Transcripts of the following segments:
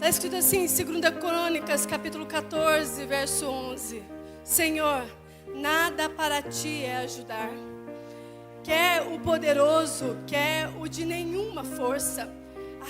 Está escrito assim em 2 Crônicas, capítulo 14, verso 11. Senhor, nada para ti é ajudar. Quer o poderoso, quer o de nenhuma força.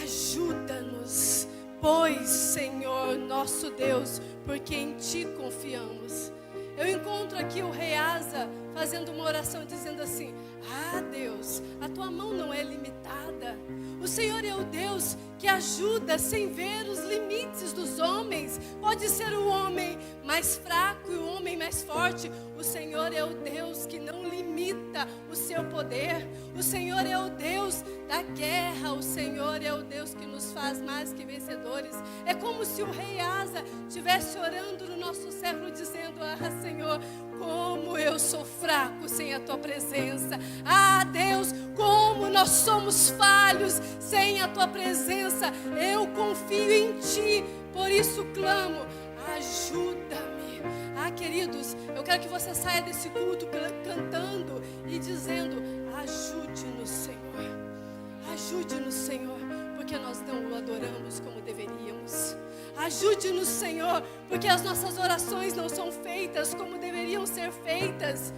Ajuda-nos, pois, Senhor, nosso Deus, porque em ti confiamos. Eu encontro aqui o rei Asa fazendo uma oração dizendo assim: ah, Deus, a tua mão não é limitada. O Senhor é o Deus que ajuda sem ver os limites dos homens. Pode ser o homem mais fraco e o homem mais forte. O Senhor é o Deus que não limita o seu poder. O Senhor é o Deus da guerra. O Senhor é o Deus que nos faz mais que vencedores. É como se o rei Asa estivesse orando no nosso século dizendo: ah, Senhor, como eu sou fraco sem a tua presença. Ah, Deus, como nós somos falhos sem a tua presença. Eu confio em ti, por isso clamo: ajuda-me. Ah, queridos, eu quero que você saia desse culto cantando e dizendo: ajude-nos, Senhor. Ajude-nos, Senhor, porque nós não o adoramos como deveríamos. Ajude-nos, Senhor, porque as nossas orações não são feitas como deveriam ser feitas.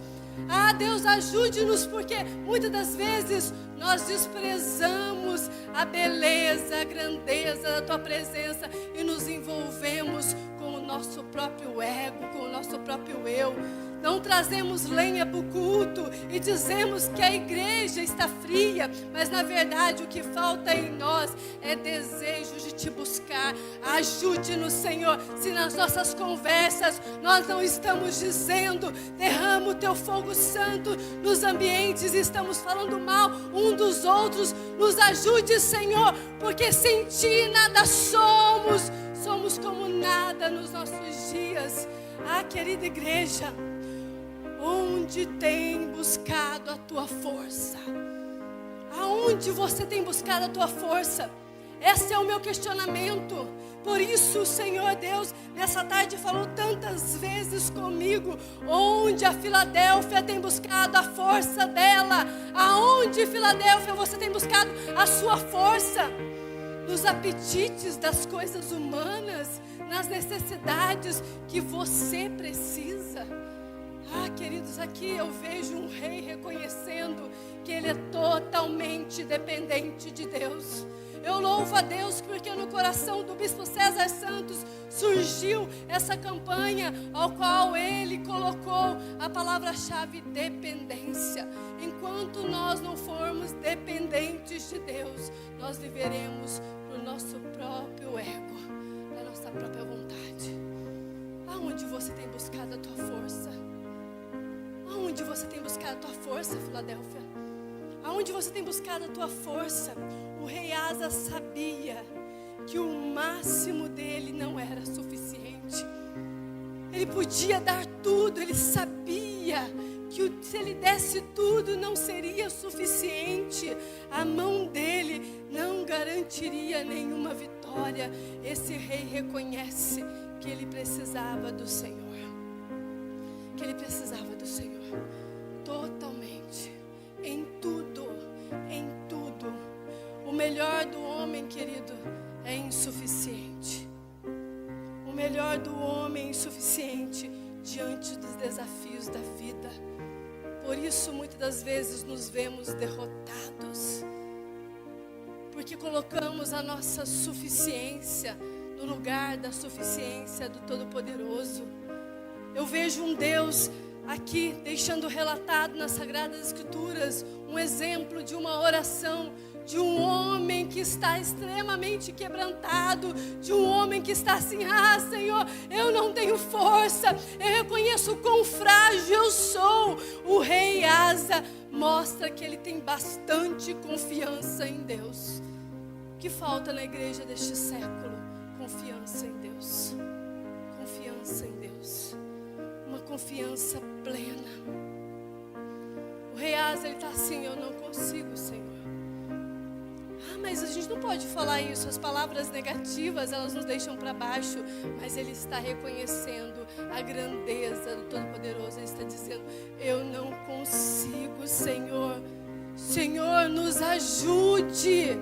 Ah, Deus, ajude-nos, porque muitas das vezes nós desprezamos a beleza, a grandeza da tua presença e nos envolvemos com o nosso próprio ego, com o nosso próprio eu. Não trazemos lenha para o culto e dizemos que a igreja está fria, mas na verdade o que falta em nós é desejo de te buscar. Ajude-nos, Senhor, se nas nossas conversas nós não estamos dizendo: derrama o teu fogo santo nos ambientes, e estamos falando mal um dos outros. Nos ajude, Senhor, porque sem ti nada somos, somos como nada nos nossos dias. Ah, querida igreja, onde tem buscado a tua força? Aonde você tem buscado a tua força? Esse é o meu questionamento. Por isso, Senhor Deus, nessa tarde falou tantas vezes comigo: onde a Filadélfia tem buscado a força dela? Aonde, Filadélfia, você tem buscado a sua força? Nos apetites das coisas humanas, nas necessidades que você precisa? Ah, queridos, aqui eu vejo um rei reconhecendo que ele é totalmente dependente de Deus. Eu louvo a Deus porque no coração do bispo César Santos surgiu essa campanha ao qual ele colocou a palavra-chave dependência. Enquanto nós não formos dependentes de Deus, nós viveremos no nosso próprio ego, na nossa própria vontade. Aonde você tem buscado a tua força? Aonde você tem buscado a tua força, Filadélfia? Aonde você tem buscado a tua força? O rei Asa sabia que o máximo dele não era suficiente. Ele podia dar tudo, ele sabia que se ele desse tudo não seria suficiente. A mão dele não garantiria nenhuma vitória. Esse rei reconhece que ele precisava do Senhor. Que ele precisava do Senhor totalmente, em tudo, em tudo. O melhor do homem, querido, é insuficiente. O melhor do homem é insuficiente diante dos desafios da vida. Por isso, muitas das vezes nos vemos derrotados, porque colocamos a nossa suficiência no lugar da suficiência do Todo-Poderoso. Eu vejo um Deus aqui deixando relatado nas Sagradas Escrituras um exemplo de uma oração de um homem que está extremamente quebrantado, de um homem que está assim: ah, Senhor, eu não tenho força, eu reconheço o quão frágil eu sou. O rei Asa mostra que ele tem bastante confiança em Deus. O que falta na igreja deste século? Confiança em Deus. Confiança em Deus. Uma confiança plena. O rei Asa, ele está assim: eu não consigo, Senhor. Ah, mas a gente não pode falar isso. As palavras negativas, elas nos deixam para baixo. Mas ele está reconhecendo a grandeza do Todo-Poderoso. Ele está dizendo: eu não consigo, Senhor. Senhor, nos ajude,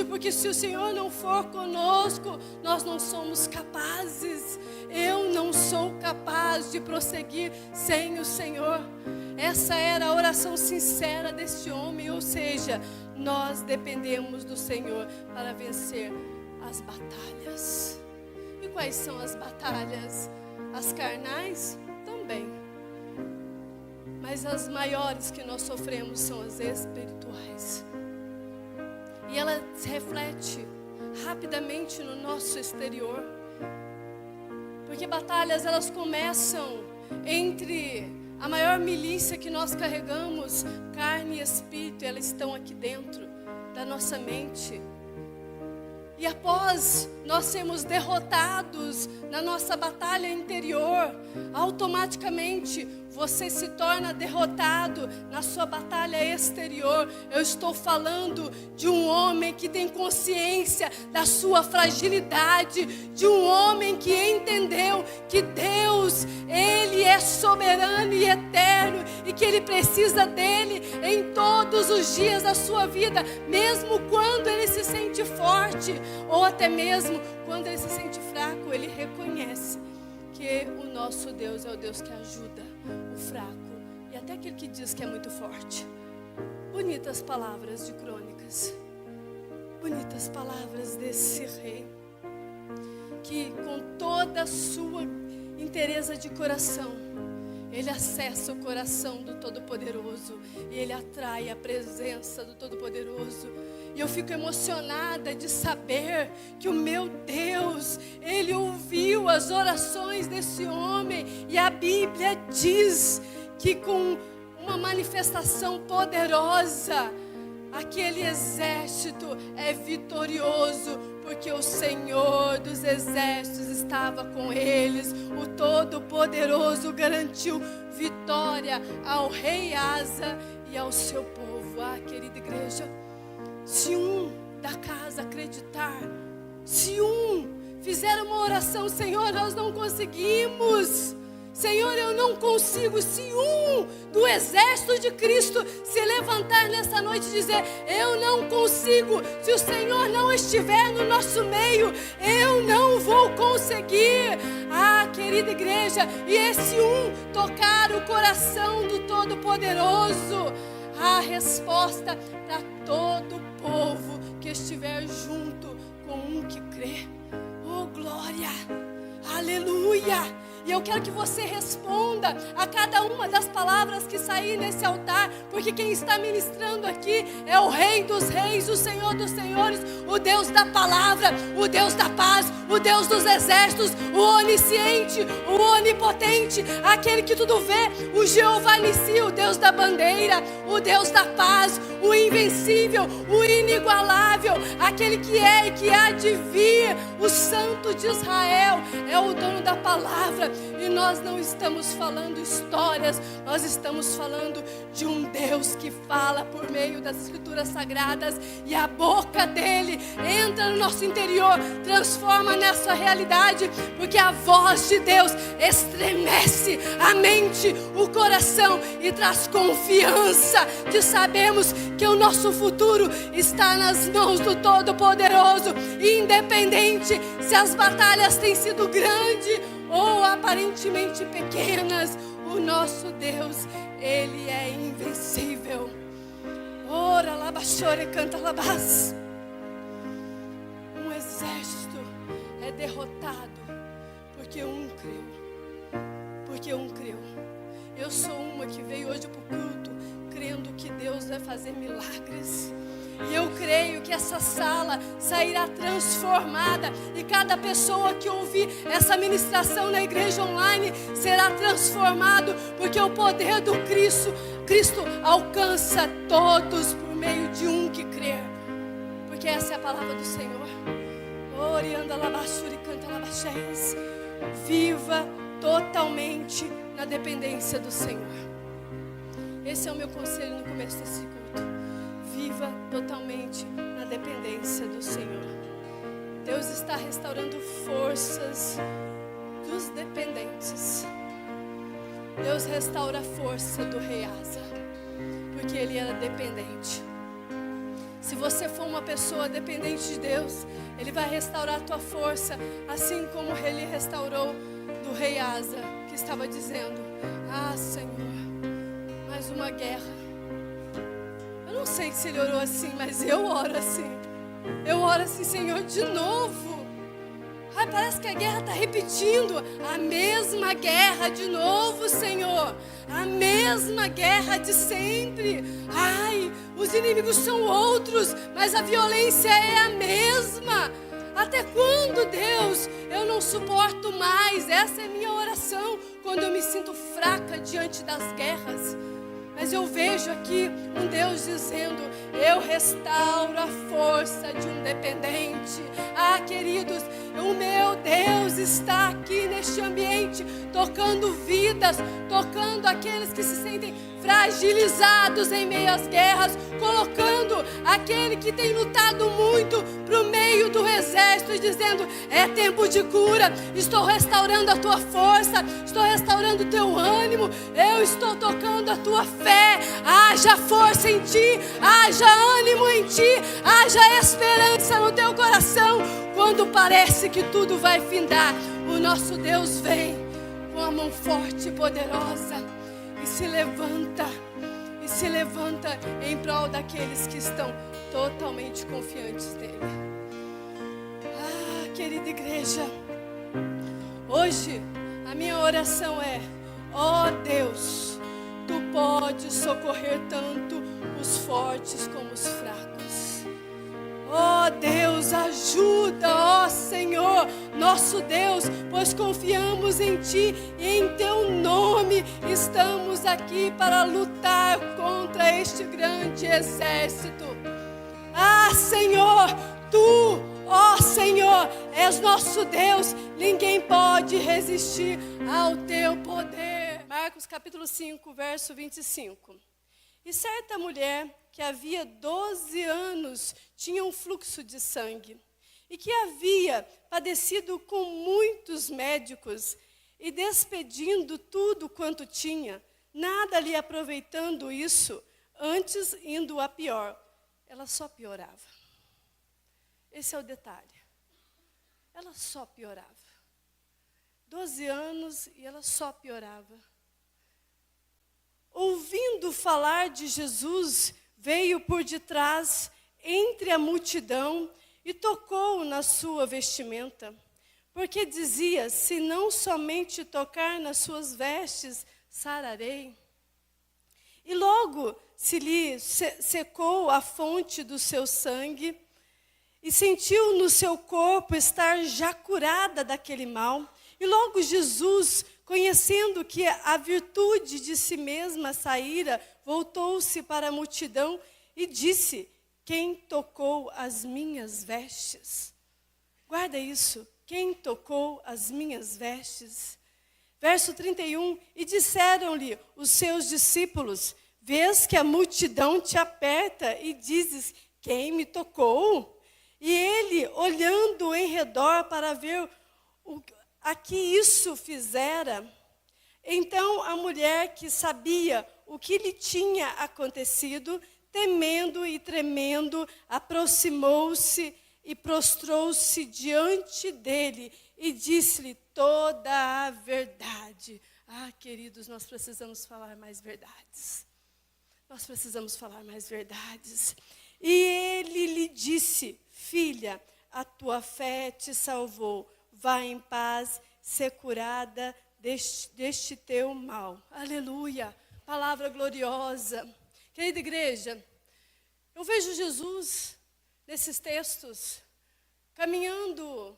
porque se o Senhor não for conosco, conosco, nós não somos capazes. Eu não sou capaz de prosseguir sem o Senhor. Essa era a oração sincera deste homem, ou seja, nós dependemos do Senhor para vencer as batalhas. E quais são as batalhas? As carnais? Também. Mas as maiores que nós sofremos são as espirituais. E ela se reflete rapidamente no nosso exterior. Porque batalhas, elas começam entre a maior milícia que nós carregamos, carne e espírito, elas estão aqui dentro da nossa mente. E após nós sermos derrotados na nossa batalha interior, automaticamente você se torna derrotado na sua batalha exterior. Eu estou falando de um homem que tem consciência da sua fragilidade, de um homem que entendeu que Deus, Ele é soberano e eterno e que Ele precisa dEle em todos os dias da sua vida, mesmo quando ele se sente forte ou até mesmo quando ele se sente fraco. Ele reconhece que o nosso Deus é o Deus que ajuda o fraco e até aquele que diz que é muito forte. Bonitas palavras de Crônicas, bonitas palavras desse rei, que com toda a sua inteireza de coração, ele acessa o coração do Todo-Poderoso e ele atrai a presença do Todo-Poderoso. E eu fico emocionada de saber que o meu Deus, Ele ouviu as orações desse homem. E a Bíblia diz que com uma manifestação poderosa, aquele exército é vitorioso, porque o Senhor dos exércitos estava com eles. O Todo-Poderoso garantiu vitória ao rei Asa e ao seu povo. Ah, querida igreja, se um da casa acreditar, se um fizer uma oração, Senhor, nós não conseguimos, Senhor, eu não consigo. Se um do exército de Cristo se levantar nessa noite e dizer, eu não consigo, se o Senhor não estiver no nosso meio, eu não vou conseguir. Ah, querida igreja, e esse um tocar o coração do Todo-Poderoso, a resposta para todo o povo que estiver junto com um que crê. Oh, glória, aleluia. E eu quero que você responda a cada uma das palavras que sair nesse altar, porque quem está ministrando aqui é o Rei dos Reis, o Senhor dos Senhores, o Deus da palavra, o Deus da paz, o Deus dos exércitos, o onisciente, o onipotente, aquele que tudo vê, o Jeová Nissi, o Deus da bandeira, o Deus da paz, o invencível, o inigualável, aquele que é e que há de vir, o Santo de Israel, é o dono da palavra. E nós não estamos falando histórias, nós estamos falando de um Deus que fala por meio das Escrituras Sagradas, e a boca dele entra no nosso interior, transforma nessa realidade, porque a voz de Deus estremece a mente, o coração e traz confiança de sabermos que o nosso futuro está nas mãos do Todo-Poderoso, independente se as batalhas têm sido grandes ou aparentemente pequenas. O nosso Deus, Ele é invencível. Ora, labachore, canta labás. Um exército é derrotado porque um creu. Porque um creu. Eu sou uma que veio hoje para o culto crendo que Deus vai fazer milagres. E eu creio que essa sala sairá transformada, e cada pessoa que ouvir essa ministração na igreja online será transformado, porque o poder do Cristo alcança todos por meio de um que crer. Porque essa é a palavra do Senhor. Orianda labassuri canta labachés. Viva totalmente na dependência do Senhor. Esse é o meu conselho no começo desse culto. Viva totalmente na dependência do Senhor. Deus está restaurando forças dos dependentes. Deus restaura a força do rei Asa, porque ele era dependente. Se você for uma pessoa dependente de Deus, Ele vai restaurar a tua força, assim como Ele restaurou do rei Asa, que estava dizendo: ah, Senhor, mais uma guerra. Eu não sei se ele orou assim, mas eu oro assim. Eu oro assim: Senhor, de novo. Ai, parece que a guerra está repetindo. A mesma guerra de novo, Senhor. A mesma guerra de sempre. Ai, os inimigos são outros, mas a violência é a mesma. Até quando, Deus? Eu não suporto mais. Essa é a minha oração quando eu me sinto fraca diante das guerras. Mas eu vejo aqui um Deus dizendo: eu restauro a força de um dependente. Ah, queridos, o meu Deus está aqui neste ambiente, tocando vidas, tocando aqueles que se sentem fragilizados em meio às guerras, colocando aquele que tem lutado muito para o meio do exército e dizendo: é tempo de cura, estou restaurando a tua força, estou restaurando o teu ânimo, eu estou tocando a tua fé. Haja força em ti, haja ânimo em ti, haja esperança no teu coração. Quando parece que tudo vai findar, o nosso Deus vem com a mão forte e poderosa e se levanta em prol daqueles que estão totalmente confiantes nele. Ah, querida igreja, hoje a minha oração é: ó Deus, tu podes socorrer tanto os fortes como os fracos. Ó Deus, ajuda, ó Senhor, nosso Deus, pois confiamos em Ti e em Teu nome estamos aqui para lutar contra este grande exército. Ah, Senhor, Tu, ó Senhor, és nosso Deus, ninguém pode resistir ao Teu poder. Marcos capítulo 5, verso 25. E certa mulher que havia 12 anos tinha um fluxo de sangue, e que havia padecido com muitos médicos, e despedindo tudo quanto tinha, nada lhe aproveitando isso, antes indo a pior. Ela só piorava. Esse é o detalhe. Ela só piorava. 12 anos e ela só piorava. Ouvindo falar de Jesus, veio por detrás, entre a multidão, e tocou na sua vestimenta. Porque dizia: se não somente tocar nas suas vestes, sararei. E logo se lhe secou a fonte do seu sangue, e sentiu no seu corpo estar já curada daquele mal. E logo Jesus, conhecendo que a virtude de si mesma saíra, voltou-se para a multidão e disse: quem tocou as minhas vestes? Guarda isso. Quem tocou as minhas vestes? Verso 31. E disseram-lhe os seus discípulos: vês que a multidão te aperta e dizes: quem me tocou? E ele, olhando em redor para ver a que isso fizera, então a mulher, que sabia o que lhe tinha acontecido, temendo e tremendo, aproximou-se e prostrou-se diante dele e disse-lhe toda a verdade. Ah, queridos, nós precisamos falar mais verdades. Nós precisamos falar mais verdades. E ele lhe disse: filha, a tua fé te salvou. Vá em paz, ser curada deste teu mal. Aleluia, palavra gloriosa. Querida igreja, eu vejo Jesus nesses textos, caminhando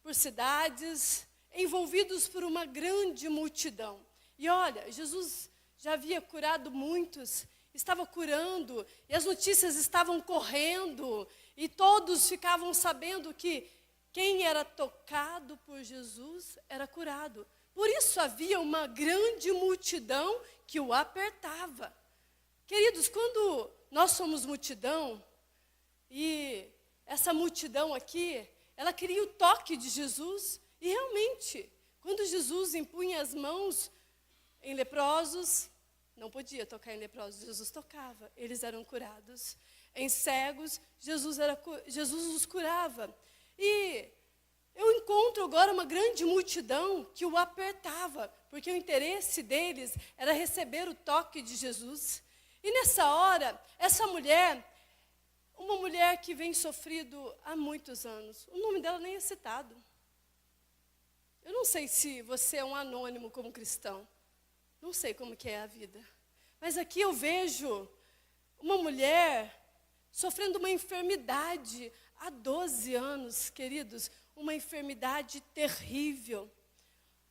por cidades, envolvidos por uma grande multidão. E olha, Jesus já havia curado muitos, estava curando, e as notícias estavam correndo, e todos ficavam sabendo que quem era tocado por Jesus era curado. Por isso havia uma grande multidão que o apertava. Queridos, quando nós somos multidão, e essa multidão aqui, ela queria o toque de Jesus, e realmente, quando Jesus impunha as mãos em leprosos, não podia tocar em leprosos, Jesus tocava, eles eram curados. em cegos, Jesus os curava. E eu encontro agora uma grande multidão que o apertava, porque o interesse deles era receber o toque de Jesus. E nessa hora, essa mulher, uma mulher que vem sofrido há muitos anos, o nome dela nem é citado. Eu não sei se você é um anônimo como cristão, não sei como que é a vida. Mas aqui eu vejo uma mulher sofrendo uma enfermidade há 12 anos, queridos, uma enfermidade terrível.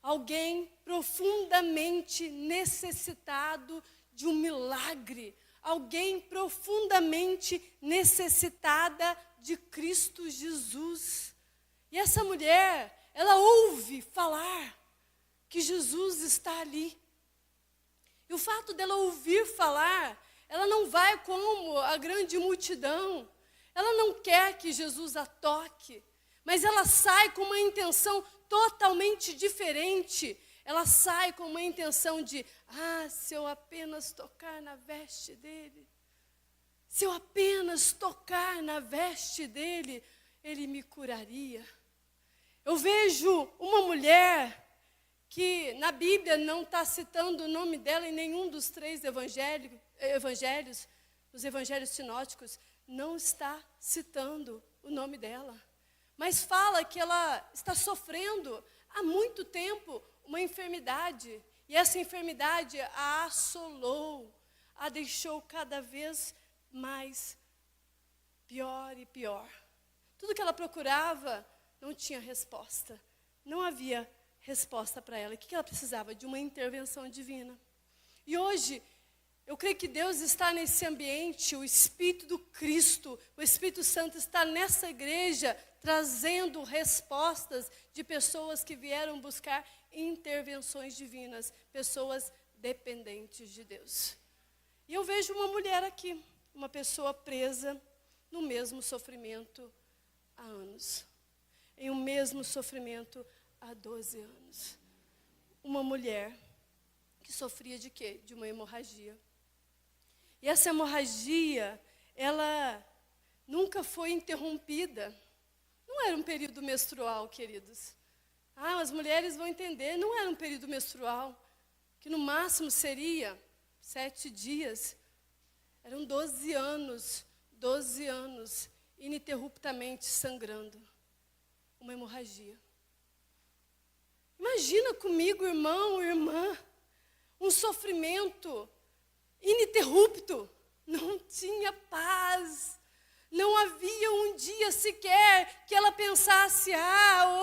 Alguém profundamente necessitado de um milagre. Alguém profundamente necessitada de Cristo Jesus. E essa mulher, ela ouve falar que Jesus está ali. E o fato dela ouvir falar, ela não vai como a grande multidão. Ela não quer que Jesus a toque, mas ela sai com uma intenção totalmente diferente. Ela sai com uma intenção de, se eu apenas tocar na veste dele, se eu apenas tocar na veste dele, ele me curaria. Eu vejo uma mulher que na Bíblia não está citando o nome dela em nenhum dos 3 evangelhos, os evangelhos sinóticos, não está citando o nome dela. Mas fala que ela está sofrendo há muito tempo uma enfermidade. E essa enfermidade a assolou, a deixou cada vez mais pior e pior. Tudo que ela procurava não tinha resposta. Não havia resposta para ela. O que ela precisava? De uma intervenção divina. E hoje, eu creio que Deus está nesse ambiente, o Espírito do Cristo, o Espírito Santo está nessa igreja, trazendo respostas de pessoas que vieram buscar intervenções divinas, pessoas dependentes de Deus. E eu vejo uma mulher aqui, uma pessoa presa no mesmo sofrimento há anos, em um mesmo sofrimento há 12 anos. Uma mulher que sofria de quê? De uma hemorragia. E essa hemorragia, ela nunca foi interrompida. Não era um período menstrual, queridos. As mulheres vão entender, não era um período menstrual, que no máximo seria 7 dias. Eram 12 anos, ininterruptamente sangrando. Uma hemorragia. Imagina comigo, irmão, irmã, um sofrimento ininterrupto. Não tinha paz. Não havia um dia sequer que ela pensasse,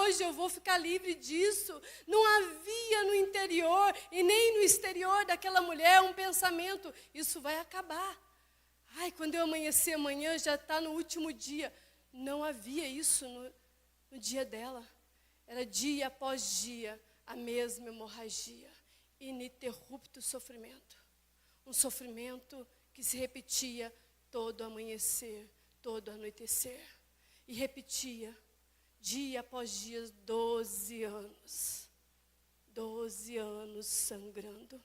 hoje eu vou ficar livre disso. Não havia no interior e nem no exterior daquela mulher um pensamento, isso vai acabar. Quando eu amanhecer amanhã já está no último dia. Não havia isso no dia dela. Era dia após dia a mesma hemorragia, ininterrupto sofrimento. Um sofrimento que se repetia todo amanhecer, todo anoitecer. E repetia, dia após dia, 12 anos. 12 anos sangrando.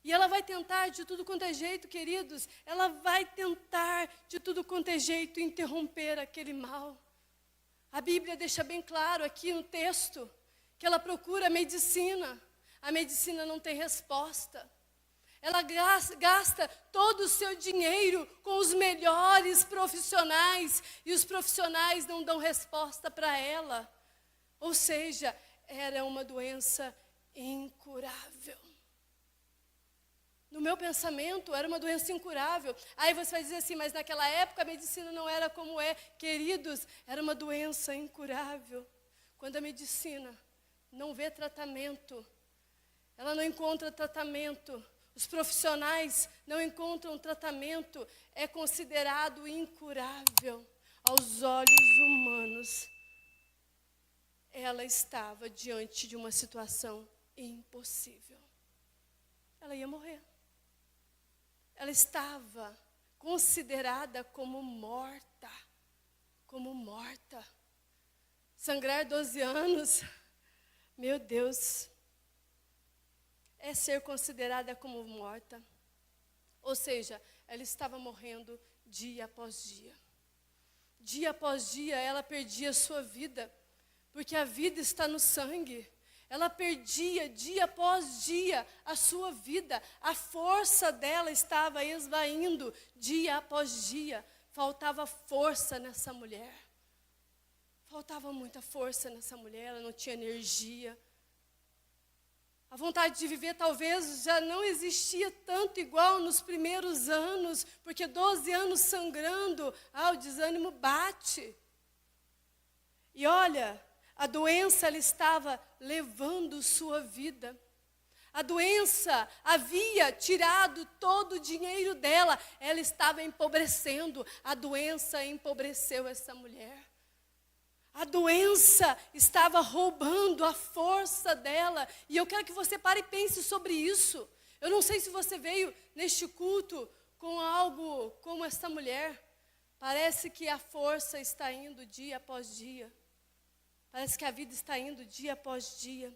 E ela vai tentar de tudo quanto é jeito, queridos, ela vai tentar de tudo quanto é jeito interromper aquele mal. A Bíblia deixa bem claro aqui no texto que ela procura a medicina. A medicina não tem resposta. Ela gasta todo o seu dinheiro com os melhores profissionais e os profissionais não dão resposta para ela. Ou seja, era uma doença incurável. No meu pensamento, era uma doença incurável. Aí você vai dizer assim, mas naquela época a medicina não era como é. Queridos, era uma doença incurável. Quando a medicina não vê tratamento, ela não encontra tratamento, os profissionais não encontram tratamento, é considerado incurável aos olhos humanos. Ela estava diante de uma situação impossível. Ela ia morrer. Ela estava considerada como morta. Como morta. Sangrar 12 anos, meu Deus, é ser considerada como morta. Ou seja, ela estava morrendo dia após dia. Dia após dia ela perdia a sua vida, porque a vida está no sangue. Ela perdia dia após dia a sua vida, a força dela estava esvaindo dia após dia. Faltava força nessa mulher. Faltava muita força nessa mulher, ela não tinha energia. A vontade de viver talvez já não existia tanto igual nos primeiros anos, porque 12 anos sangrando, o desânimo bate. E olha, a doença ela estava levando sua vida. A doença havia tirado todo o dinheiro dela, ela estava empobrecendo. A doença empobreceu essa mulher. A doença estava roubando a força dela. E eu quero que você pare e pense sobre isso. Eu não sei se você veio neste culto com algo como essa mulher. Parece que a força está indo dia após dia. Parece que a vida está indo dia após dia.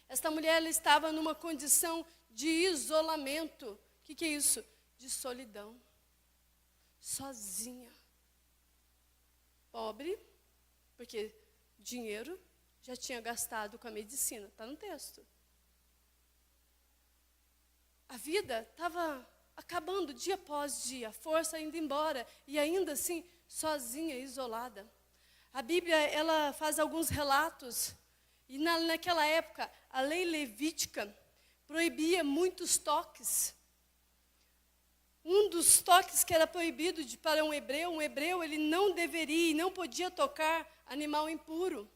Esta mulher ela estava numa condição de isolamento. O que é isso? De solidão. Sozinha. Pobre. Porque dinheiro já tinha gastado com a medicina, está no texto. A vida estava acabando dia após dia, a força indo embora, e ainda assim, sozinha, isolada. A Bíblia, ela faz alguns relatos, e naquela época, a lei levítica proibia muitos toques. Um dos toques que era proibido para um hebreu ele não deveria e não podia tocar animal impuro,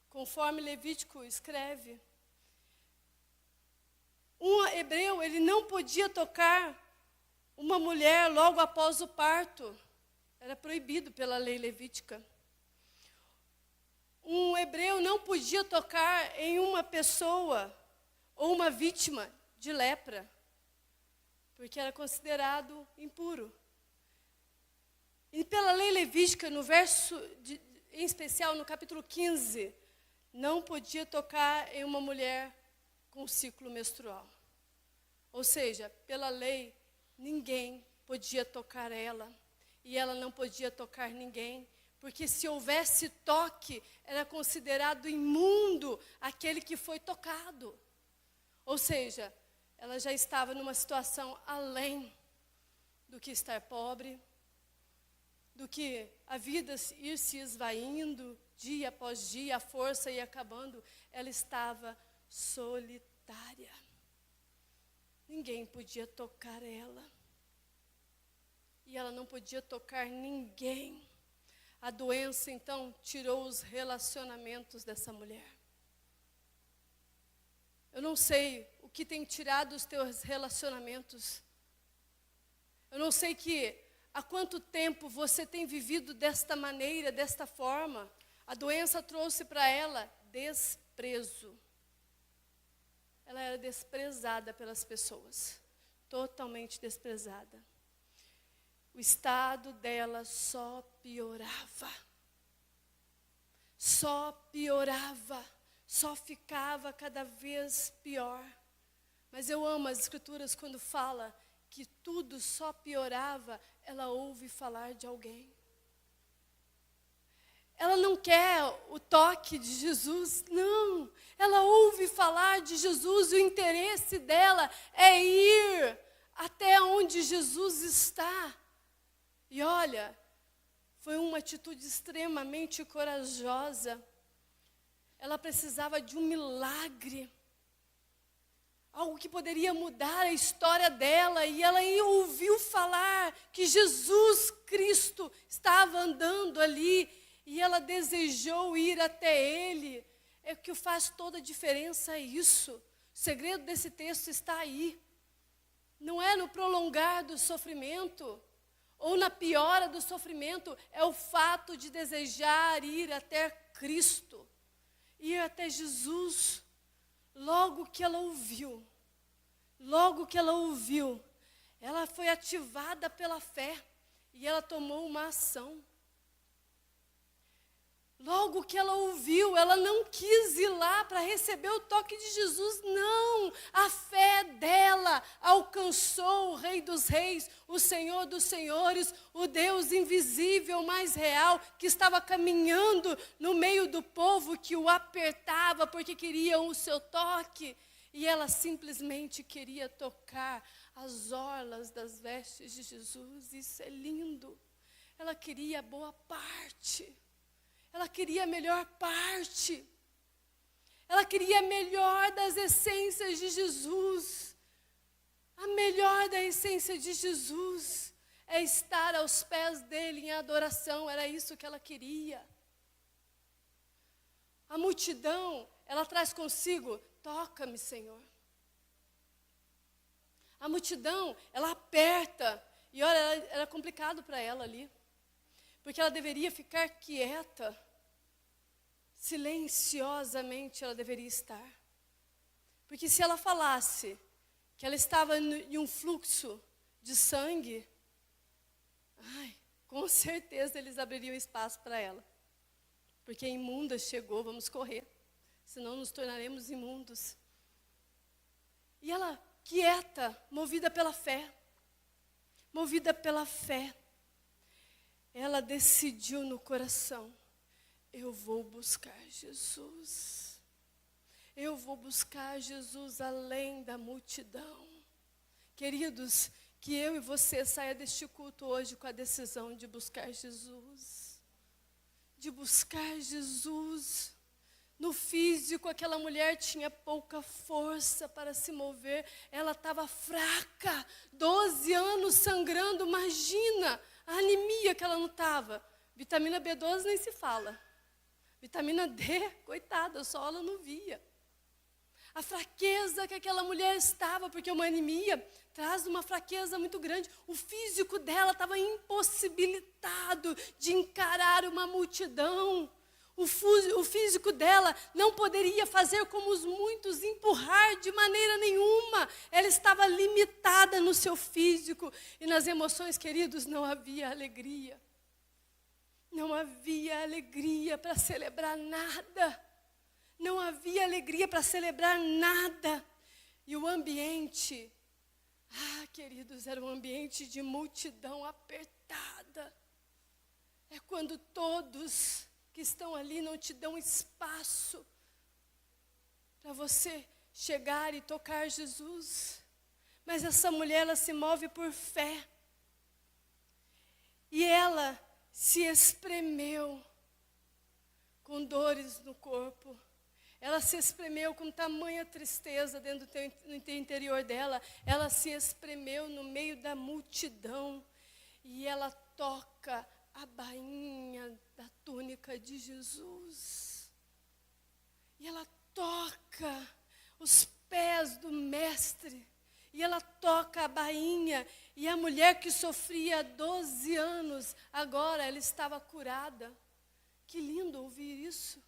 conforme Levítico escreve. Um hebreu, ele não podia tocar uma mulher logo após o parto. Era proibido pela lei levítica. Um hebreu não podia tocar em uma pessoa ou uma vítima de lepra, porque era considerado impuro. E pela lei levítica, no verso, em especial no capítulo 15, não podia tocar em uma mulher com ciclo menstrual. Ou seja, pela lei, ninguém podia tocar ela. E ela não podia tocar ninguém, porque se houvesse toque, era considerado imundo aquele que foi tocado. Ou seja, ela já estava numa situação além do que estar pobre, do que a vida ir se esvaindo, dia após dia, a força ia acabando. Ela estava solitária. Ninguém podia tocar ela. E ela não podia tocar ninguém. A doença, então, tirou os relacionamentos dessa mulher. Eu não sei o que tem tirado os teus relacionamentos. Eu não sei há quanto tempo você tem vivido desta maneira, desta forma. A doença trouxe para ela desprezo. Ela era desprezada pelas pessoas. Totalmente desprezada. O estado dela só piorava. Só piorava. Só ficava cada vez pior. Mas eu amo as escrituras quando fala que tudo só piorava, ela ouve falar de alguém. Ela não quer o toque de Jesus, não. Ela ouve falar de Jesus e o interesse dela é ir até onde Jesus está. E olha, foi uma atitude extremamente corajosa. Ela precisava de um milagre. Algo que poderia mudar a história dela. E ela ouviu falar que Jesus Cristo estava andando ali. E ela desejou ir até Ele. É o que faz toda a diferença, é isso. O segredo desse texto está aí. Não é no prolongar do sofrimento, ou na piora do sofrimento. É o fato de desejar ir até Cristo. Ir até Jesus. Logo que ela ouviu, ela foi ativada pela fé e ela tomou uma ação. Logo que ela ouviu, ela não quis ir lá para receber o toque de Jesus, não. A fé dela alcançou o Rei dos Reis, o Senhor dos Senhores, o Deus invisível, mais real, que estava caminhando no meio do povo que o apertava porque queriam o seu toque. E ela simplesmente queria tocar as orlas das vestes de Jesus. Isso é lindo. Ela queria a boa parte. Ela queria a melhor parte. Ela queria a melhor das essências de Jesus. A melhor da essência de Jesus é estar aos pés dele em adoração. Era isso que ela queria. A multidão, ela traz consigo, toca-me, Senhor. A multidão, ela aperta. E olha, era complicado para ela ali. Porque ela deveria ficar quieta, silenciosamente ela deveria estar. Porque se ela falasse que ela estava em um fluxo de sangue, com certeza eles abririam espaço para ela. Porque imunda chegou, vamos correr, senão nos tornaremos imundos. E ela, quieta, movida pela fé, ela decidiu no coração, eu vou buscar Jesus. Eu vou buscar Jesus além da multidão. Queridos, que eu e você saia deste culto hoje com a decisão de buscar Jesus. De buscar Jesus. No físico, aquela mulher tinha pouca força para se mover. Ela estava fraca, 12 anos sangrando, imagina a anemia que ela não estava. Vitamina B12 nem se fala. Vitamina D, coitada, só ela não via. A fraqueza que aquela mulher estava, porque uma anemia traz uma fraqueza muito grande. O físico dela estava impossibilitado de encarar uma multidão. O físico dela não poderia fazer como os muitos, empurrar de maneira nenhuma. Ela estava limitada no seu físico. E nas emoções, queridos, não havia alegria. Não havia alegria para celebrar nada. Não havia alegria para celebrar nada. E o ambiente, queridos, era um ambiente de multidão apertada. É quando todos que estão ali não te dão espaço para você chegar e tocar Jesus. Mas essa mulher, ela se move por fé. E ela se espremeu com dores no corpo. Ela se espremeu com tamanha tristeza dentro do interior dela. Ela se espremeu no meio da multidão. E ela toca a bainha da túnica de Jesus. E ela toca os pés do mestre. E ela toca a bainha. E a mulher que sofria 12 anos, agora ela estava curada. Que lindo ouvir isso.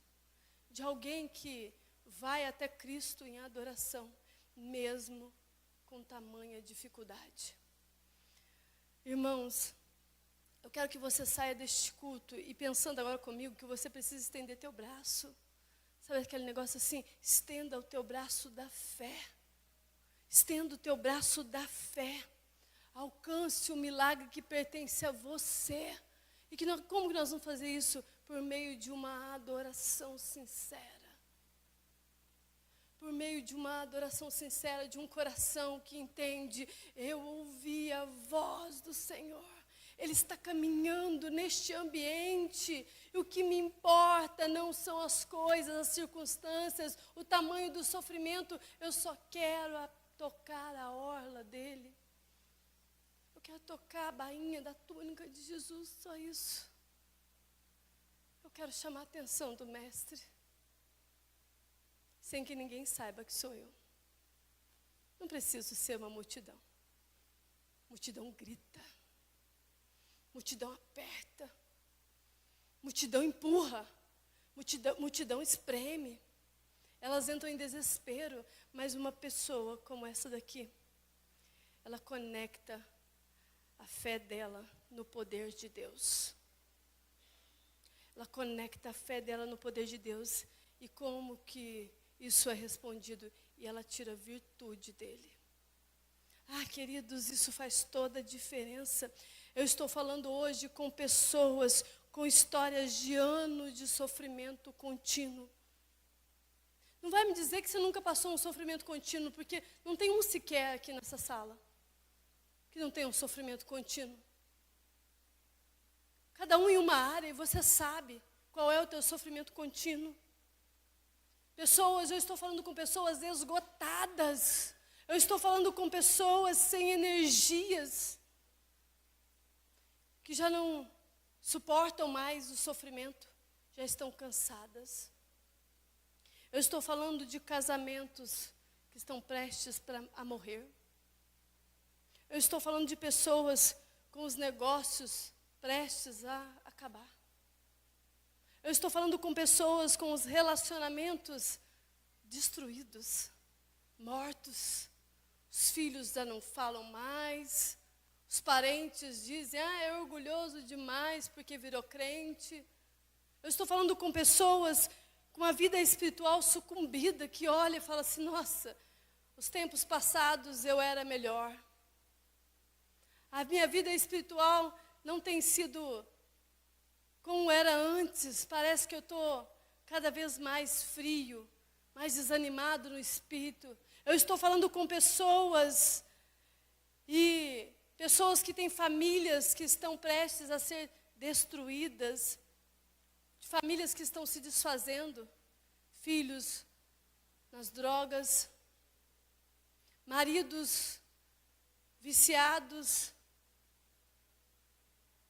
De alguém que vai até Cristo em adoração, mesmo com tamanha dificuldade. Irmãos, eu quero que você saia deste culto e pensando agora comigo que você precisa estender teu braço. Sabe aquele negócio assim? Estenda o teu braço da fé. Estenda o teu braço da fé. Alcance o milagre que pertence a você. E como que nós vamos fazer isso? Por meio de uma adoração sincera. Por meio de uma adoração sincera, de um coração que entende, eu ouvi a voz do Senhor. Ele está caminhando neste ambiente. E o que me importa não são as coisas, as circunstâncias, o tamanho do sofrimento. Eu só quero tocar a orla dele. Eu quero tocar a bainha da túnica de Jesus, só isso. Eu quero chamar a atenção do mestre. Sem que ninguém saiba que sou eu. Não preciso ser uma multidão. Multidão grita. Multidão aperta. Multidão empurra. Multidão espreme. Elas entram em desespero. Mas uma pessoa como essa daqui, ela conecta a fé dela no poder de Deus. ela conecta a fé dela no poder de Deus. E como que isso é respondido? E ela tira a virtude dele. Ah, queridos, isso faz toda a diferença. Eu estou falando hoje com pessoas com histórias de anos de sofrimento contínuo. Não vai me dizer que você nunca passou um sofrimento contínuo, porque não tem um sequer aqui nessa sala que não tem um sofrimento contínuo. Cada um em uma área, e você sabe qual é o teu sofrimento contínuo. Pessoas, eu estou falando com pessoas esgotadas. Eu estou falando com pessoas sem energias, que já não suportam mais o sofrimento, já estão cansadas. Eu estou falando de casamentos que estão prestes a morrer. Eu estou falando de pessoas com os negócios prestes a acabar. Eu estou falando com pessoas com os relacionamentos destruídos, mortos. Os filhos já não falam mais. Os parentes dizem, é orgulhoso demais porque virou crente. Eu estou falando com pessoas com a vida espiritual sucumbida, que olha e fala assim, nossa, os tempos passados eu era melhor. A minha vida espiritual não tem sido como era antes. Parece que eu estou cada vez mais frio, mais desanimado no espírito. Eu estou falando com pessoas que têm famílias que estão prestes a ser destruídas, famílias que estão se desfazendo, filhos nas drogas, maridos viciados.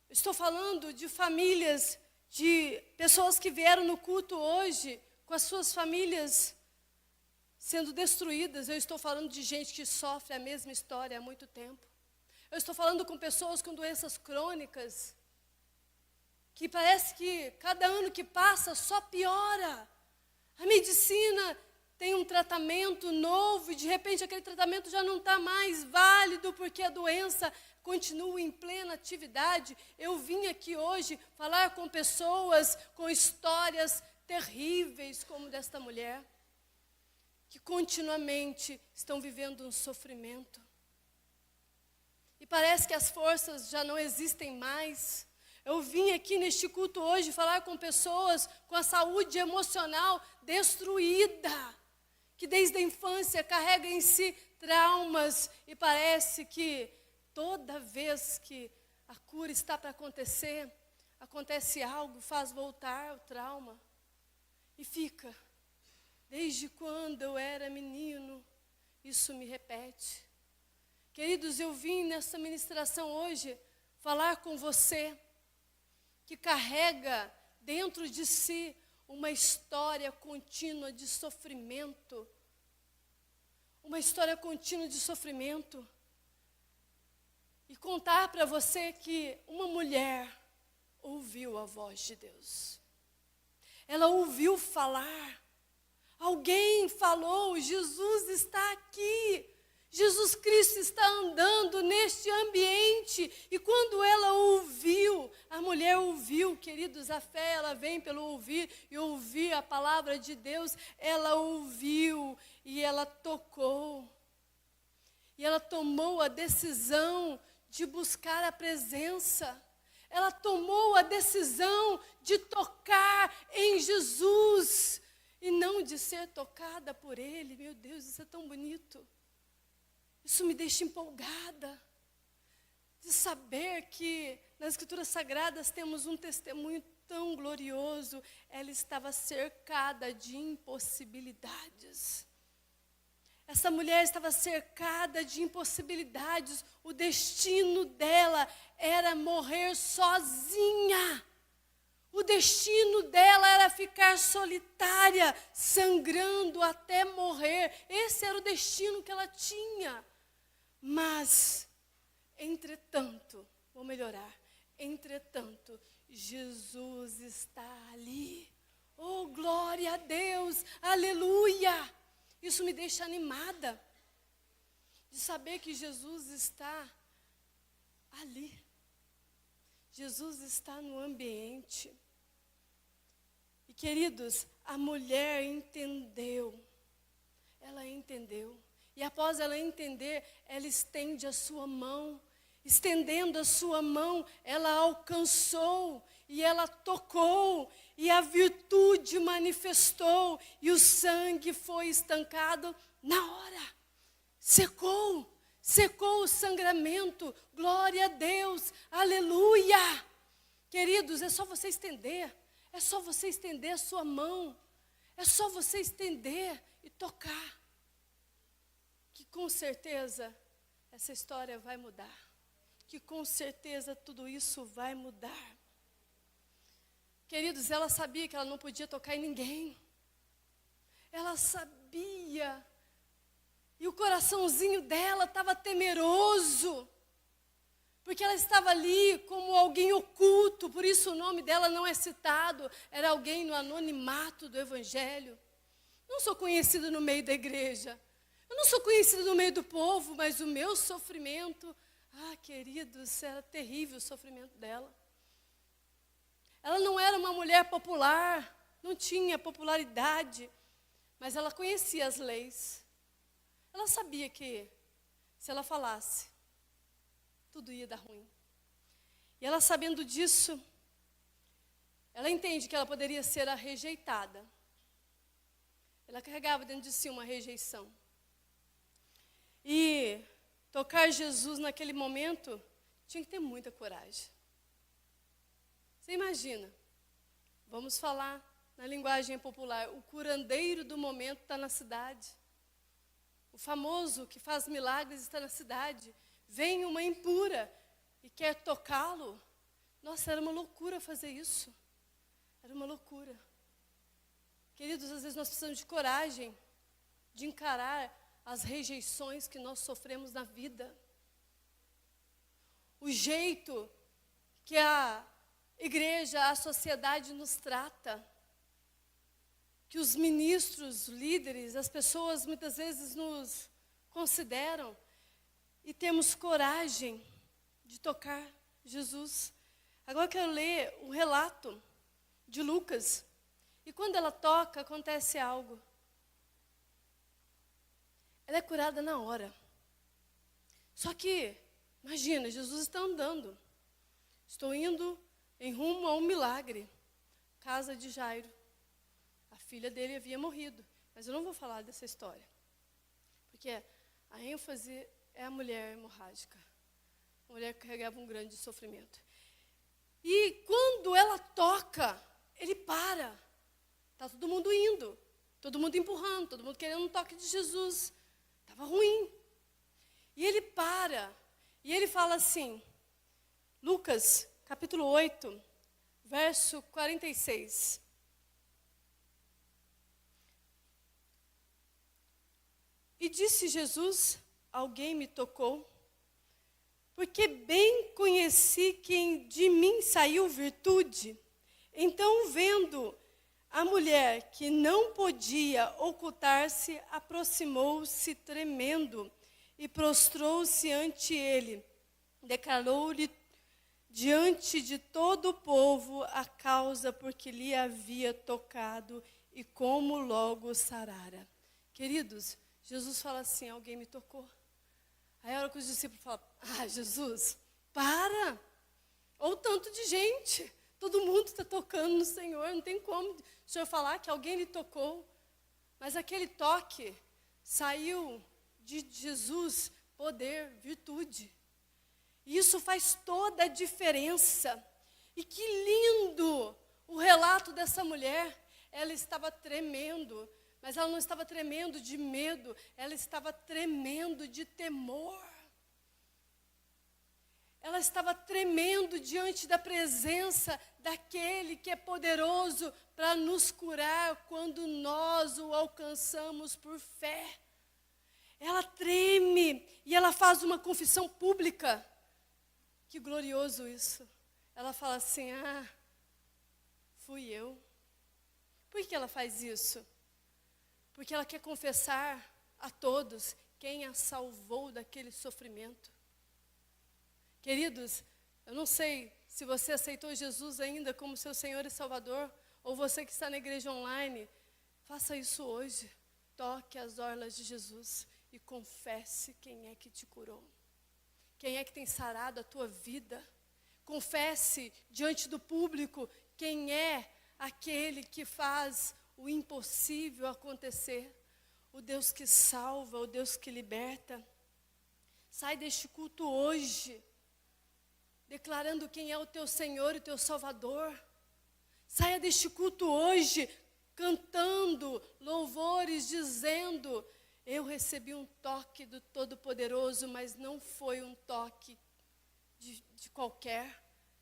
Estou falando de famílias, de pessoas que vieram no culto hoje com as suas famílias sendo destruídas. Eu estou falando de gente que sofre a mesma história há muito tempo. Eu estou falando com pessoas com doenças crônicas, que parece que cada ano que passa só piora. A medicina tem um tratamento novo e de repente aquele tratamento já não está mais válido porque a doença continua em plena atividade. Eu vim aqui hoje falar com pessoas com histórias terríveis como desta mulher, que continuamente estão vivendo um sofrimento. E parece que as forças já não existem mais. Eu vim aqui neste culto hoje falar com pessoas com a saúde emocional destruída, que desde a infância carrega em si traumas e parece que toda vez que a cura está para acontecer, acontece algo, faz voltar o trauma e fica. Desde quando eu era menino, isso me repete. Queridos, eu vim nessa ministração hoje falar com você que carrega dentro de si uma história contínua de sofrimento. Uma história contínua de sofrimento. E contar para você que uma mulher ouviu a voz de Deus. Ela ouviu falar. Alguém falou, Jesus está aqui. Jesus Cristo está andando neste ambiente. E quando ela ouviu, a mulher ouviu, queridos, a fé ela vem pelo ouvir e ouvir a palavra de Deus. Ela ouviu e ela tocou. E ela tomou a decisão de buscar a presença. Ela tomou a decisão de tocar em Jesus e não de ser tocada por Ele. Meu Deus, isso é tão bonito. Isso me deixa empolgada de saber que nas Escrituras Sagradas temos um testemunho tão glorioso. Ela estava cercada de impossibilidades. Essa mulher estava cercada de impossibilidades. O destino dela era morrer sozinha. O destino dela era ficar solitária, sangrando até morrer. Esse era o destino que ela tinha. Mas, entretanto, vou melhorar. Entretanto, Jesus está ali. Oh, glória a Deus, aleluia. Isso me deixa animada de saber que Jesus está ali. Jesus está no ambiente. E queridos, a mulher entendeu. Ela entendeu. E após ela entender, ela estende a sua mão. Estendendo a sua mão, ela alcançou e ela tocou. E a virtude manifestou. E o sangue foi estancado na hora. Secou. Secou o sangramento. Glória a Deus. Aleluia. Queridos, é só você estender. É só você estender a sua mão. É só você estender e tocar. Que com certeza essa história vai mudar. Que com certeza tudo isso vai mudar. Queridos, ela sabia que ela não podia tocar em ninguém. Ela sabia. E o coraçãozinho dela estava temeroso. Porque ela estava ali como alguém oculto. Por isso o nome dela não é citado. Era alguém no anonimato do Evangelho. Não sou conhecida no meio da igreja. Eu não sou conhecida no meio do povo. Mas o meu sofrimento... queridos, era terrível o sofrimento dela. Ela não era uma mulher popular, não tinha popularidade, mas ela conhecia as leis. Ela sabia que, se ela falasse, tudo ia dar ruim. E ela, sabendo disso, ela entende que ela poderia ser a rejeitada. Ela carregava dentro de si uma rejeição. E tocar Jesus naquele momento, tinha que ter muita coragem. Você imagina, vamos falar na linguagem popular, o curandeiro do momento está na cidade. O famoso que faz milagres está na cidade. Vem uma impura e quer tocá-lo. Nossa, era uma loucura fazer isso. Era uma loucura. Queridos, às vezes nós precisamos de coragem de encarar as rejeições que nós sofremos na vida. O jeito que a igreja, a sociedade nos trata. Que os ministros, líderes, as pessoas muitas vezes nos consideram. E temos coragem de tocar Jesus. Agora eu quero ler um relato de Lucas. E quando ela toca, acontece algo. Ela é curada na hora. Só que, imagina, Jesus está andando. Estou indo em rumo a um milagre. Casa de Jairo. A filha dele havia morrido. Mas eu não vou falar dessa história. Porque a ênfase é a mulher hemorrágica. A mulher que carregava um grande sofrimento. E quando ela toca, ele para. Está todo mundo indo. Todo mundo empurrando. Todo mundo querendo um toque de Jesus. Estava ruim. E ele para. E ele fala assim. Lucas, capítulo 8, verso 46. E disse Jesus, alguém me tocou, porque bem conheci que de mim saiu virtude. Então, vendo a mulher que não podia ocultar-se, aproximou-se tremendo e prostrou-se ante ele. Declarou-lhe diante de todo o povo a causa porque lhe havia tocado e como logo sarara. Queridos, Jesus fala assim, alguém me tocou. Aí a hora que os discípulos falam, Jesus, para. Ou tanto de gente, todo mundo está tocando no Senhor, não tem como o Senhor falar que alguém lhe tocou. Mas aquele toque saiu de Jesus, poder, virtude. E isso faz toda a diferença. E que lindo o relato dessa mulher. Ela estava tremendo. Mas ela não estava tremendo de medo, ela estava tremendo de temor. Ela estava tremendo diante da presença daquele que é poderoso para nos curar quando nós o alcançamos por fé. Ela treme e ela faz uma confissão pública. Que glorioso isso. Ela fala assim, fui eu. Por que ela faz isso? Porque ela quer confessar a todos quem a salvou daquele sofrimento. Queridos, eu não sei se você aceitou Jesus ainda como seu Senhor e Salvador, Ou você que está na igreja online, faça isso hoje. Toque as orlas de Jesus e confesse quem é que te curou. Quem é que tem sarado a tua vida. Confesse diante do público quem é aquele que faz o impossível acontecer. O Deus que salva, o Deus que liberta. Sai deste culto hoje, declarando quem é o teu Senhor e o teu Salvador. Saia deste culto hoje, cantando louvores, dizendo: eu recebi um toque do Todo-Poderoso, mas não foi um toque de qualquer.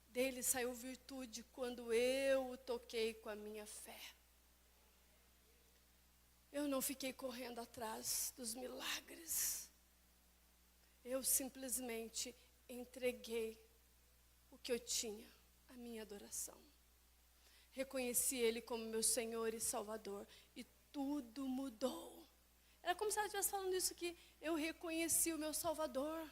Dele saiu virtude quando eu o toquei com a minha fé. Eu não fiquei correndo atrás dos milagres. Eu simplesmente entreguei o que eu tinha, a minha adoração. Reconheci Ele como meu Senhor e Salvador. E tudo mudou. Era como se ela estivesse falando isso aqui. Eu reconheci o meu Salvador.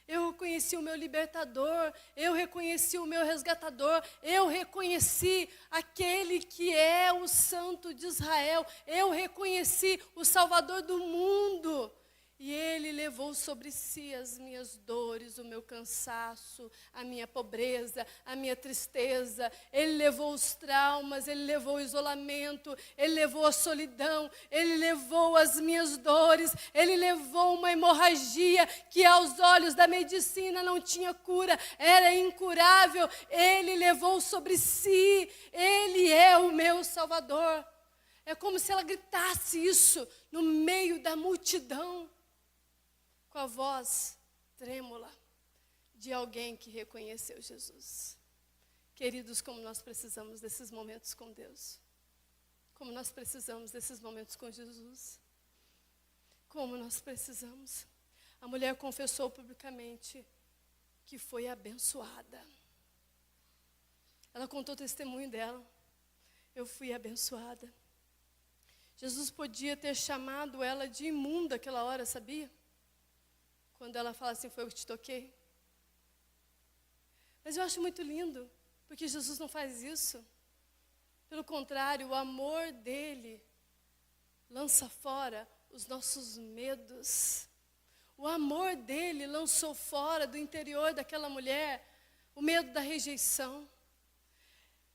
Eu reconheci o meu libertador. Eu reconheci o meu resgatador. Eu reconheci aquele que é o Santo de Israel. Eu reconheci o Salvador do mundo. E Ele levou sobre si as minhas dores, o meu cansaço, a minha pobreza, a minha tristeza. Ele levou os traumas, Ele levou o isolamento, Ele levou a solidão, Ele levou as minhas dores, Ele levou uma hemorragia que aos olhos da medicina não tinha cura, era incurável. Ele levou sobre si, Ele é o meu Salvador. É como se ela gritasse isso no meio da multidão, com a voz trêmula de alguém que reconheceu Jesus. Queridos, como nós precisamos desses momentos com Deus. Como nós precisamos desses momentos com Jesus. Como nós precisamos. A mulher confessou publicamente que foi abençoada. Ela contou o testemunho dela. Eu fui abençoada. Jesus podia ter chamado ela de imunda aquela hora, sabia? Quando ela fala assim, foi eu que te toquei. Mas eu acho muito lindo, porque Jesus não faz isso. Pelo contrário, o amor dele lança fora os nossos medos. O amor dele lançou fora do interior daquela mulher o medo da rejeição.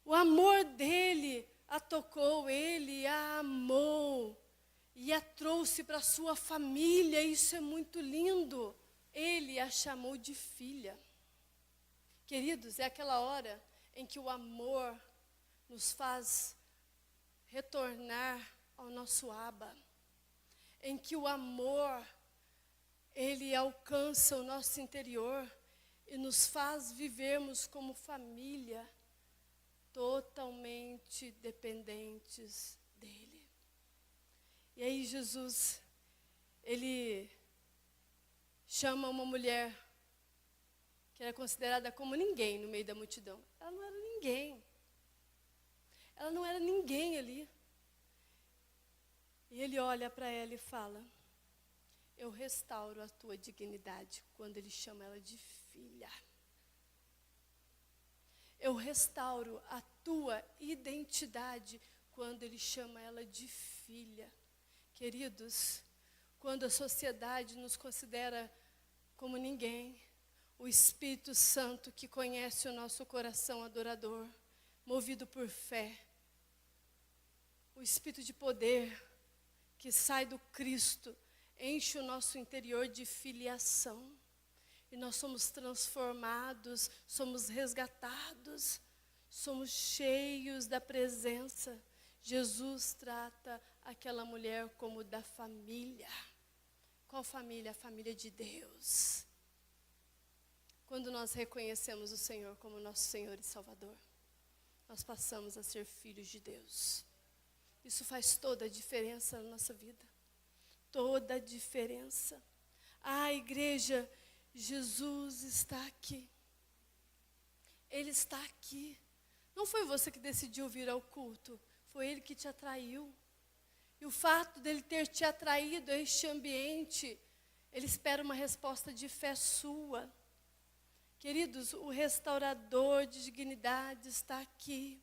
O amor dele a tocou, ele a amou e a trouxe para a sua família. Isso é muito lindo. Ele a chamou de filha. Queridos, é aquela hora em que o amor nos faz retornar ao nosso Abba. Em que o amor, ele alcança o nosso interior e nos faz vivermos como família, totalmente dependentes dele. E aí Jesus, ele chama uma mulher que era considerada como ninguém no meio da multidão. Ela não era ninguém. Ela não era ninguém ali. E ele olha para ela e fala: eu restauro a tua dignidade, quando ele chama ela de filha. Eu restauro a tua identidade, quando ele chama ela de filha. Queridos, quando a sociedade nos considera como ninguém, o Espírito Santo, que conhece o nosso coração adorador, movido por fé, o Espírito de poder que sai do Cristo, enche o nosso interior de filiação. E nós somos transformados, somos resgatados, somos cheios da presença. Jesus trata aquela mulher como da família. Qual família? A família de Deus. Quando nós reconhecemos o Senhor como nosso Senhor e Salvador, nós passamos a ser filhos de Deus. Isso faz toda a diferença na nossa vida. Toda a diferença. Ah, igreja, Jesus está aqui. Ele está aqui. Não foi você que decidiu vir ao culto, foi Ele que te atraiu. E o fato dele ter te atraído a este ambiente, Ele espera uma resposta de fé sua. Queridos, o restaurador de dignidade está aqui.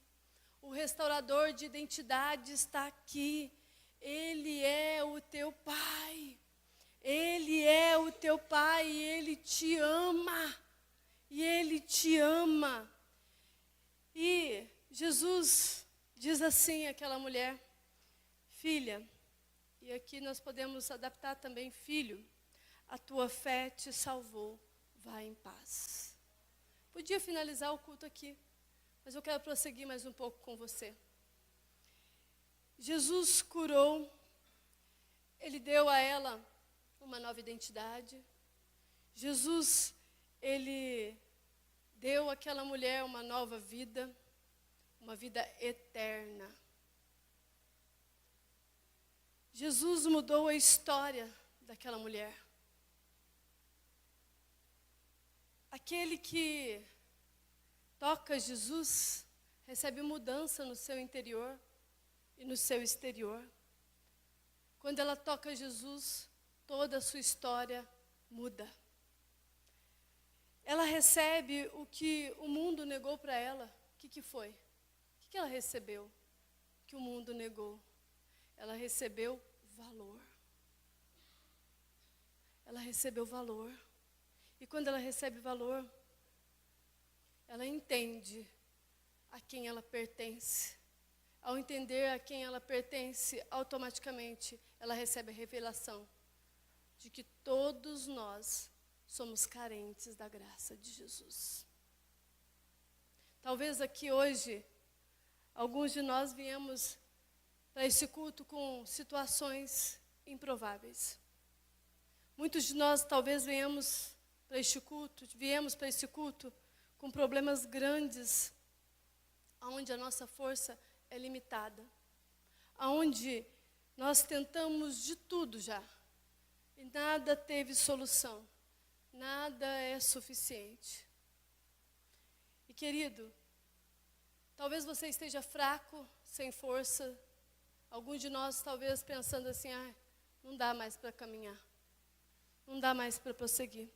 O restaurador de identidade está aqui. Ele é o teu Pai. Ele é o teu Pai e Ele te ama. E Ele te ama. E Jesus diz assim àquela mulher: filha, e aqui nós podemos adaptar também, filho, a tua fé te salvou, vá em paz. Podia finalizar o culto aqui, mas eu quero prosseguir mais um pouco com você. Jesus curou, Ele deu a ela uma nova identidade. Jesus, Ele deu àquela mulher uma nova vida, uma vida eterna. Jesus mudou a história daquela mulher. Aquele que toca Jesus recebe mudança no seu interior e no seu exterior. Quando ela toca Jesus, toda a sua história muda. Ela recebe o que o mundo negou para ela. O que foi? O que ela recebeu que o mundo negou? Ela recebeu valor. Ela recebeu valor. E quando ela recebe valor, ela entende a quem ela pertence. Ao entender a quem ela pertence, automaticamente ela recebe a revelação de que todos nós somos carentes da graça de Jesus. Talvez aqui hoje, alguns de nós viemos para esse culto com situações improváveis. Muitos de nós talvez viemos para este culto com problemas grandes, onde a nossa força é limitada, onde nós tentamos de tudo já, e nada teve solução, nada é suficiente. E querido, talvez você esteja fraco, sem força, alguns de nós talvez pensando assim, não dá mais para caminhar, não dá mais para prosseguir.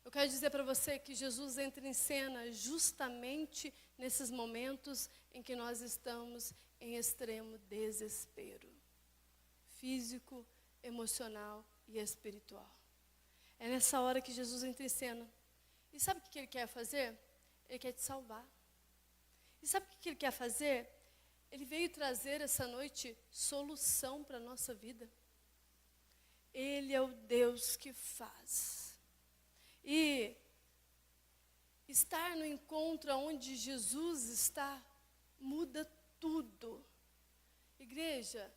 Eu quero dizer para você que Jesus entra em cena justamente nesses momentos em que nós estamos em extremo desespero físico, emocional e espiritual. É nessa hora que Jesus entra em cena. E sabe o que Ele quer fazer? Ele quer te salvar. E sabe o que Ele quer fazer? Ele veio trazer essa noite solução para a nossa vida. Ele é o Deus que faz. E estar no encontro onde Jesus está, muda tudo. Igreja,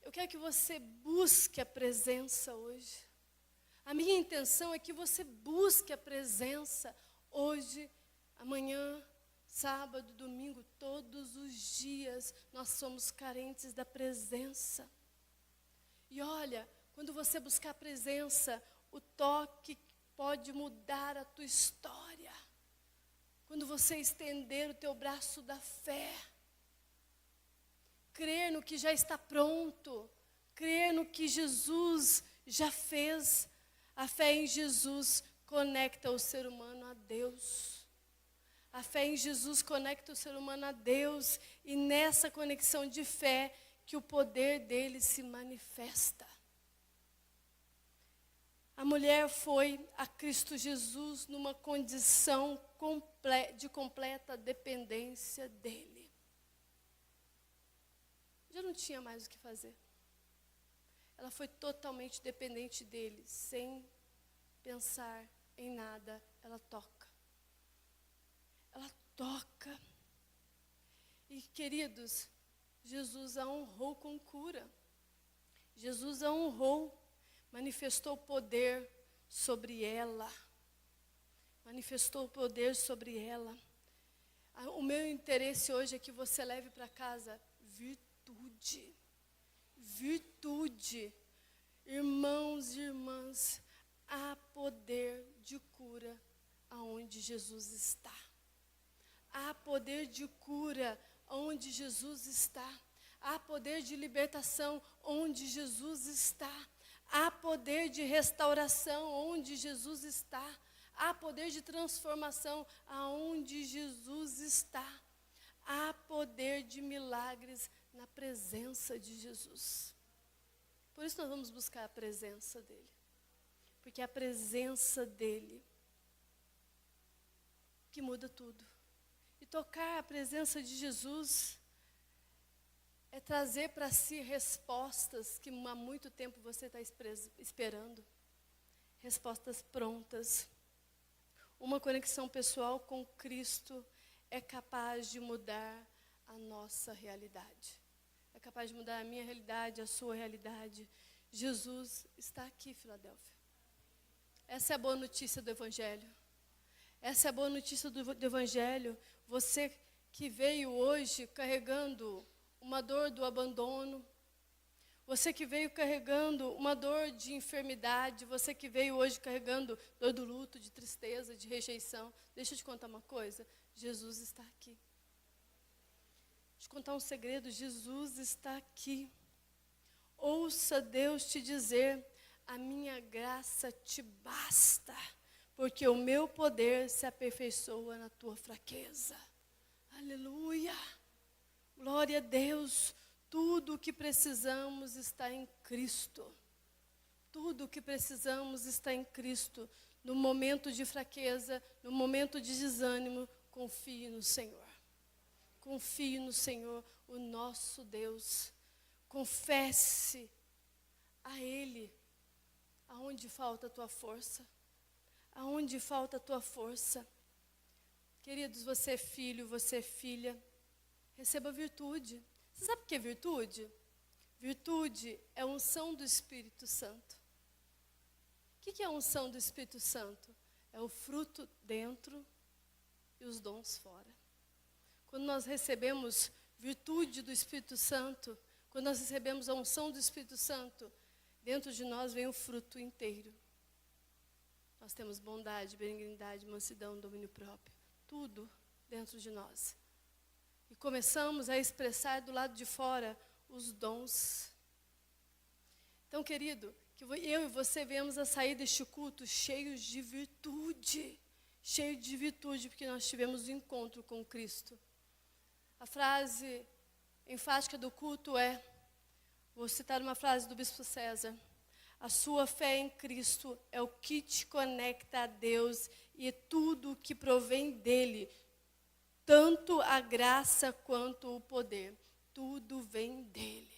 eu quero que você busque a presença hoje. A minha intenção é que você busque a presença hoje, amanhã, sábado, domingo, todos os dias. Nós somos carentes da presença. E olha, quando você buscar a presença, o toque pode mudar a tua história. Quando você estender o teu braço da fé, crer no que já está pronto, crer no que Jesus já fez. A fé em Jesus conecta o ser humano a Deus. A fé em Jesus conecta o ser humano a Deus. E nessa conexão de fé que o poder dele se manifesta. A mulher foi a Cristo Jesus numa condição de completa dependência dele. Já não tinha mais o que fazer. Ela foi totalmente dependente dele, sem pensar em nada. Ela toca. Ela toca. E, queridos, Jesus a honrou com cura. Jesus a honrou. Manifestou poder sobre ela. Manifestou o poder sobre ela. O meu interesse hoje é que você leve para casa virtude. Virtude. Irmãos e irmãs, há poder de cura aonde Jesus está. Há poder de cura onde Jesus está. Há poder de libertação onde Jesus está. Há poder de restauração onde Jesus está. Há poder de transformação aonde Jesus está. Há poder de milagres na presença de Jesus. Por isso nós vamos buscar a presença dele. Porque é a presença dele que muda tudo. E tocar a presença de Jesus é trazer para si respostas que há muito tempo você está esperando. Respostas prontas. Uma conexão pessoal com Cristo é capaz de mudar a nossa realidade. É capaz de mudar a minha realidade, a sua realidade. Jesus está aqui, Filadélfia. Essa é a boa notícia do Evangelho. Essa é a boa notícia do Evangelho. Você que veio hoje carregando uma dor do abandono, você que veio carregando uma dor de enfermidade, você que veio hoje carregando dor do luto, de tristeza, de rejeição. Deixa eu te contar uma coisa, Jesus está aqui. Deixa eu te contar um segredo, Jesus está aqui. Ouça Deus te dizer, a minha graça te basta, porque o meu poder se aperfeiçoa na tua fraqueza. Aleluia! Glória a Deus! Tudo o que precisamos está em Cristo. Tudo o que precisamos está em Cristo. No momento de fraqueza, no momento de desânimo, confie no Senhor. Confie no Senhor, o nosso Deus. Confesse a Ele. Aonde falta a tua força? Aonde falta a tua força? Queridos, você é filho, você é filha. Receba virtude. Você sabe o que é virtude? Virtude é a unção do Espírito Santo. O que é a unção do Espírito Santo? É o fruto dentro e os dons fora. Quando nós recebemos virtude do Espírito Santo, quando nós recebemos a unção do Espírito Santo, dentro de nós vem o fruto inteiro. Nós temos bondade, benignidade, mansidão, domínio próprio. Tudo dentro de nós. E começamos a expressar do lado de fora os dons. Então, querido, que eu e você venhamos a sair deste culto cheios de virtude. Cheios de virtude, porque nós tivemos um encontro com Cristo. A frase enfática do culto é, vou citar uma frase do Bispo César, a sua fé em Cristo é o que te conecta a Deus e tudo o que provém dele, tanto a graça quanto o poder, tudo vem dele.